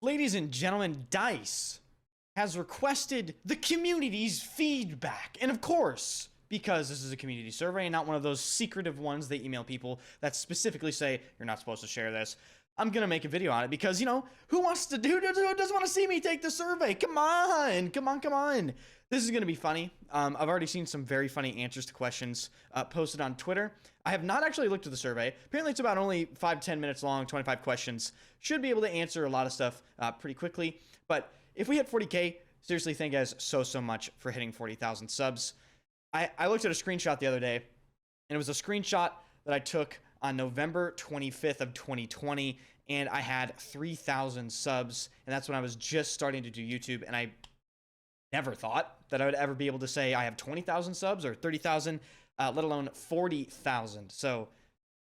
Ladies and gentlemen, DICE has requested the community's feedback. And of course, because this is a community survey and not one of those secretive ones they email people that specifically say, you're not supposed to share this, I'm going to make a video on it because, you know, who doesn't want to see me take the survey? Come on. This is going to be funny. I've already seen some very funny answers to questions posted on Twitter. I have not actually looked at the survey. Apparently it's about only 5-10 minutes long, 25 questions. Should be able to answer a lot of stuff pretty quickly. But if we hit 40K, seriously, thank you guys so much for hitting 40,000 subs. I looked at a screenshot the other day, and it was a screenshot that I took on November 25th of 2020, and I had 3,000 subs, and that's when I was just starting to do YouTube, and I never thought that I would ever be able to say I have 20,000 subs or 30,000, let alone 40,000. So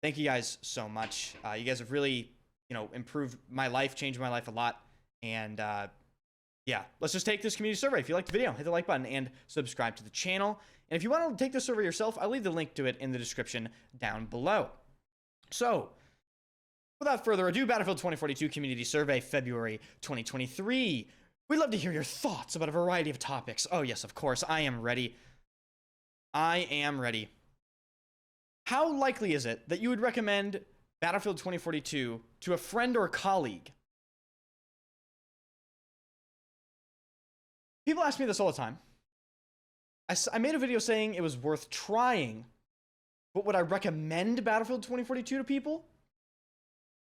thank you guys so much. You guys have really, you know, improved my life, changed my life a lot, and yeah, let's just take this community survey. If you liked the video, hit the like button and subscribe to the channel. And if you want to take this survey yourself, I'll leave the link to it in the description down below. So, without further ado, Battlefield 2042 Community Survey, February 2023. We'd love to hear your thoughts about a variety of topics. Oh yes, of course, I am ready. I am ready. How likely is it that you would recommend Battlefield 2042 to a friend or colleague? People ask me this all the time. I made a video saying it was worth trying, but would I recommend Battlefield 2042 to people?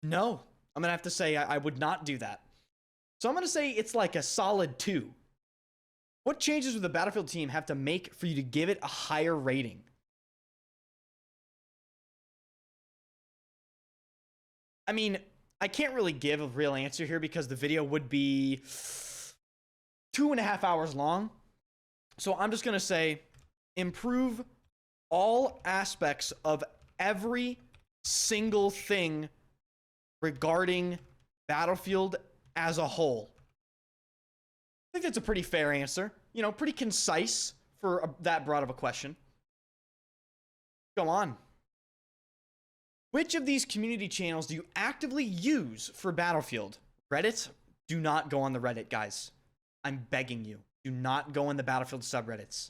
No. I'm going to have to say I would not do that. So I'm going to say it's like a solid 2. What changes would the Battlefield team have to make for you to give it a higher rating? I mean, I can't really give a real answer here because the video would be 2.5 hours long. So I'm just going to say improve all aspects of every single thing regarding Battlefield as a whole. I think that's a pretty fair answer. You know, pretty concise for that broad of a question. Go on. Which of these community channels do you actively use for Battlefield? Reddit? Do not go on the Reddit, guys. I'm begging you. Do not go in the Battlefield subreddits.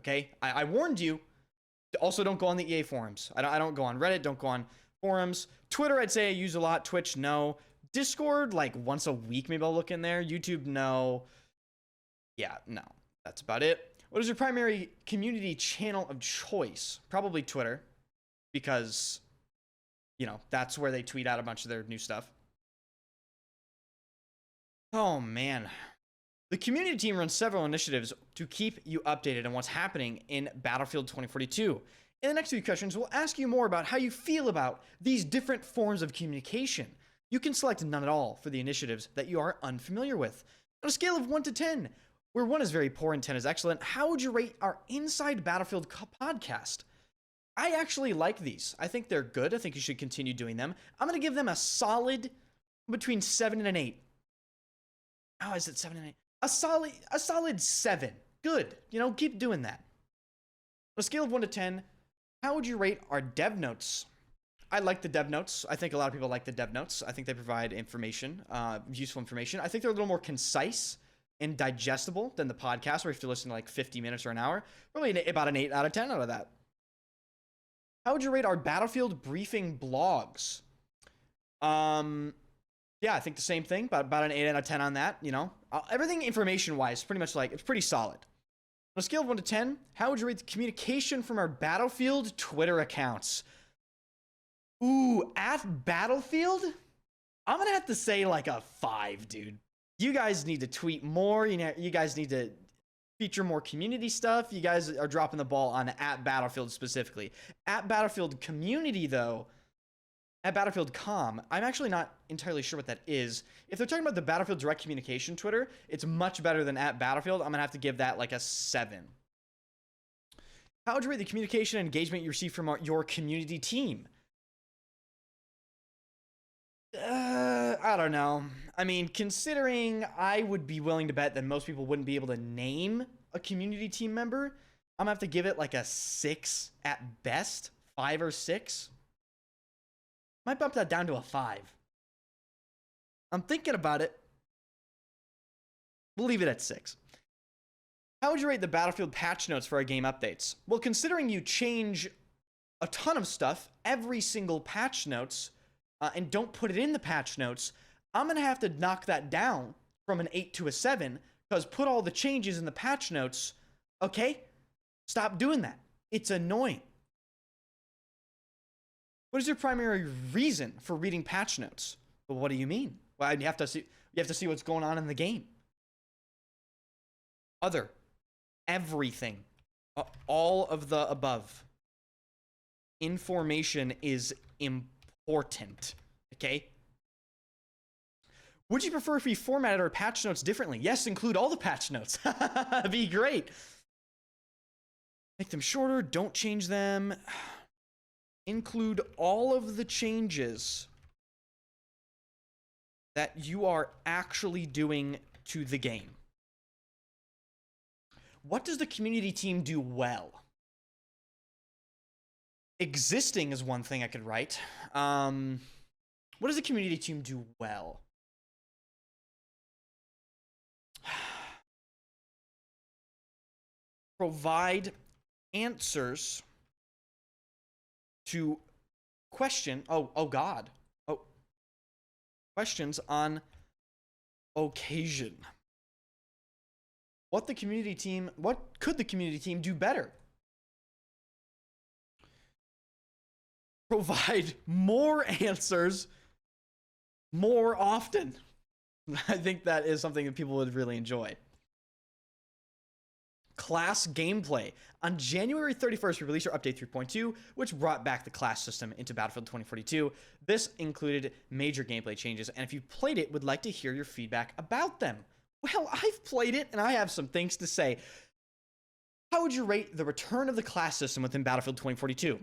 Okay? I warned you. Also, don't go on the EA forums. I don't go on Reddit. Don't go on forums. Twitter, I'd say I use a lot. Twitch, no. Discord, like once a week, maybe I'll look in there. YouTube, no. Yeah, no. That's about it. What is your primary community channel of choice? Probably Twitter. Because, you know, that's where they tweet out a bunch of their new stuff. Oh, man. The community team runs several initiatives to keep you updated on what's happening in Battlefield 2042. In the next few questions, we'll ask you more about how you feel about these different forms of communication. You can select none at all for the initiatives that you are unfamiliar with. On a scale of 1 to 10, where 1 is very poor and 10 is excellent, how would you rate our Inside Battlefield podcast? I actually like these. I think they're good. I think you should continue doing them. I'm going to give them a solid between 7 and an 8. Oh, is it 7 and 8? A solid 7. Good. You know, keep doing that. On a scale of 1 to 10, how would you rate our dev notes? I like the dev notes. I think a lot of people like the dev notes. I think they provide information, useful information. I think they're a little more concise and digestible than the podcast where you have to listen to like 50 minutes or an hour. Probably about an 8 out of 10 out of that. How would you rate our Battlefield briefing blogs? Yeah, I think the same thing, about an 8 out of 10 on that, you know. Everything information-wise, pretty much like, it's pretty solid. On a scale of 1 to 10, how would you rate the communication from our Battlefield Twitter accounts? Ooh, at Battlefield? I'm going to have to say like a 5, dude. You guys need to tweet more. You guys need to feature more community stuff. You guys are dropping the ball on at Battlefield specifically. At Battlefield Community, though, at Battlefield.com, I'm actually not entirely sure what that is. If they're talking about the Battlefield Direct Communication Twitter, it's much better than at Battlefield. I'm going to have to give that like a 7. How would you rate the communication and engagement you receive from your community team? I don't know. I mean, considering I would be willing to bet that most people wouldn't be able to name a community team member, I'm going to have to give it like a 6 at best. 5 or 6. Might bump that down to a 5. I'm thinking about it. We'll leave it at 6. How would you rate the Battlefield patch notes for our game updates? Well, considering you change a ton of stuff every single patch notes and don't put it in the patch notes, I'm going to have to knock that down from an 8 to a 7 because put all the changes in the patch notes. Okay? Stop doing that. It's annoying. What is your primary reason for reading patch notes? Well, what do you mean? Well, you have to see what's going on in the game. Other. Everything. All of the above. Information is important. Okay? Would you prefer if we formatted our patch notes differently? Yes, include all the patch notes. That'd be great. Make them shorter. Don't change them. Include all of the changes that you are actually doing to the game. What does the community team do well? Existing is one thing I could write. What does the community team do well? Provide answers to questions on occasion. What could the community team do better? Provide more answers more often. I think that is something that people would really enjoy. Class gameplay. On January 31st, we released our update 3.2, which brought back the class system into Battlefield 2042. This included major gameplay changes, and if you played it, would like to hear your feedback about them. Well, I've played it, and I have some things to say. How would you rate the return of the class system within Battlefield 2042?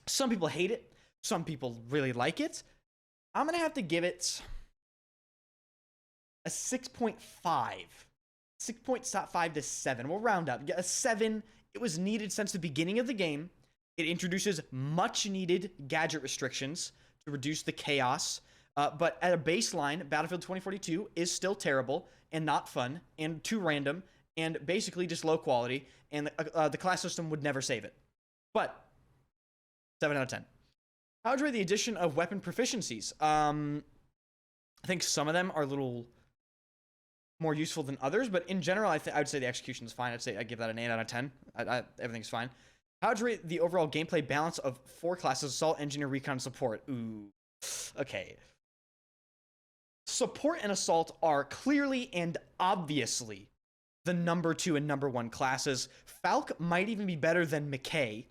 Some people hate it. Some people really like it. I'm going to have to give it a 6.5. 6.5 to 7. We'll round up. A 7. It was needed since the beginning of the game. It introduces much needed gadget restrictions to reduce the chaos. But at a baseline, Battlefield 2042 is still terrible and not fun and too random and basically just low quality. And the class system would never save it. But 7 out of 10. How would you rate the addition of weapon proficiencies? I think some of them are a little more useful than others, but in general, I would say the execution is fine. I'd give that an 8 out of 10. Everything's fine. How would you rate the overall gameplay balance of 4 classes: Assault, Engineer, Recon, Support? Ooh. Okay. Support and Assault are clearly and obviously the number 2 and number 1 classes. Falk might even be better than McKay.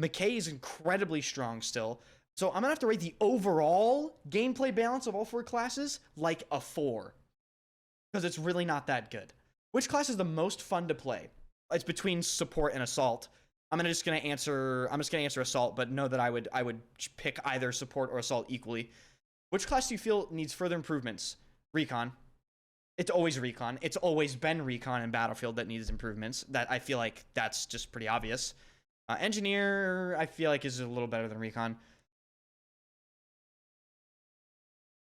McKay is incredibly strong still. So I'm going to have to rate the overall gameplay balance of all 4 classes like a 4. Because it's really not that good. Which class is the most fun to play? It's between Support and Assault. I'm just gonna answer Assault, but know that I would pick either Support or Assault equally. Which class do you feel needs further improvements? Recon. It's always Recon. It's always been Recon in Battlefield that needs improvements. That I feel like that's just pretty obvious. Engineer, I feel like is a little better than Recon.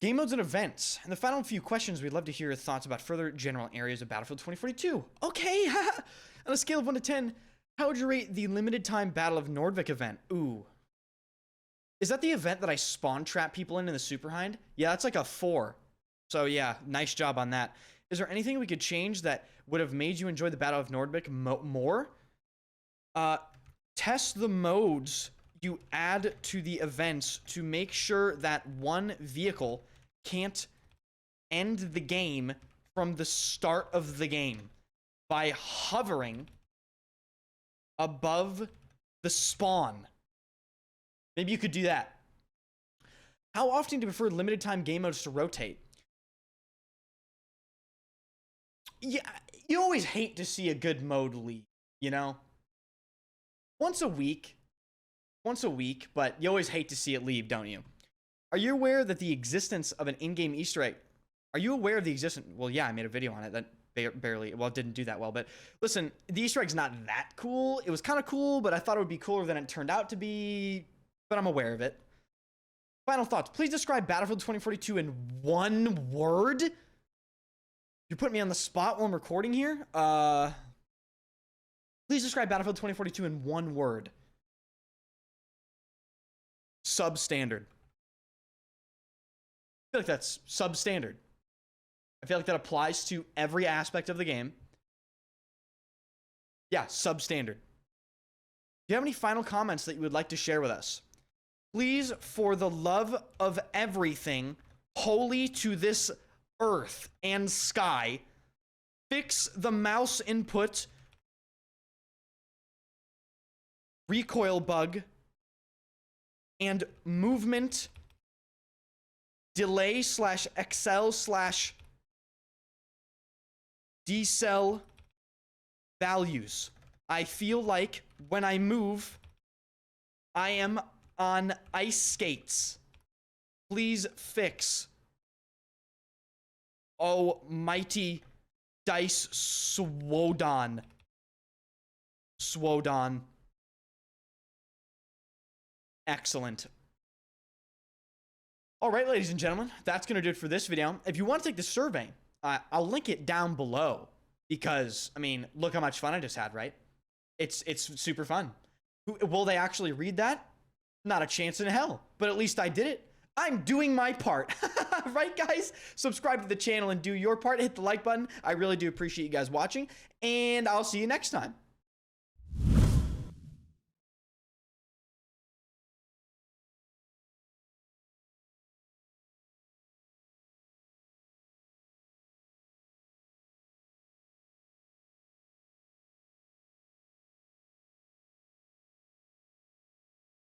Game modes and events. In the final few questions, we'd love to hear your thoughts about further general areas of Battlefield 2042. Okay, on a scale of 1 to 10, how would you rate the limited time Battle of Nordvik event? Ooh. Is that the event that I spawn trap people in the Super Hind? Yeah, that's like a 4. So yeah, nice job on that. Is there anything we could change that would have made you enjoy the Battle of Nordvik more? Test the modes you add to the events to make sure that one vehicle can't end the game from the start of the game by hovering above the spawn. Maybe you could do that. How often do you prefer limited time game modes to rotate? Yeah, you always hate to see a good mode leave, you know? Once a week, but you always hate to see it leave, don't you? Are you aware that the existence of an in-game Easter egg? Are you aware of the existence? Well, yeah, I made a video on it that barely, well, it didn't do that well, but listen, the Easter egg's not that cool. It was kind of cool, but I thought it would be cooler than it turned out to be, but I'm aware of it. Final thoughts. Please describe Battlefield 2042 in one word. You're putting me on the spot while I'm recording here. Please describe Battlefield 2042 in one word. Substandard. I feel like that's substandard. I feel like that applies to every aspect of the game. Yeah, substandard. Do you have any final comments that you would like to share with us? Please, for the love of everything holy to this earth and sky, fix the mouse input recoil bug and movement delay / excel / decel values. I feel like when I move, I am on ice skates. Please fix. Almighty dice swodon. Swodon. Excellent. All right, ladies and gentlemen, that's going to do it for this video. If you want to take the survey, I'll link it down below because, I mean, look how much fun I just had, right? It's super fun. Will they actually read that? Not a chance in hell, but at least I did it. I'm doing my part. Right, guys? Subscribe to the channel and do your part. Hit the like button. I really do appreciate you guys watching, and I'll see you next time.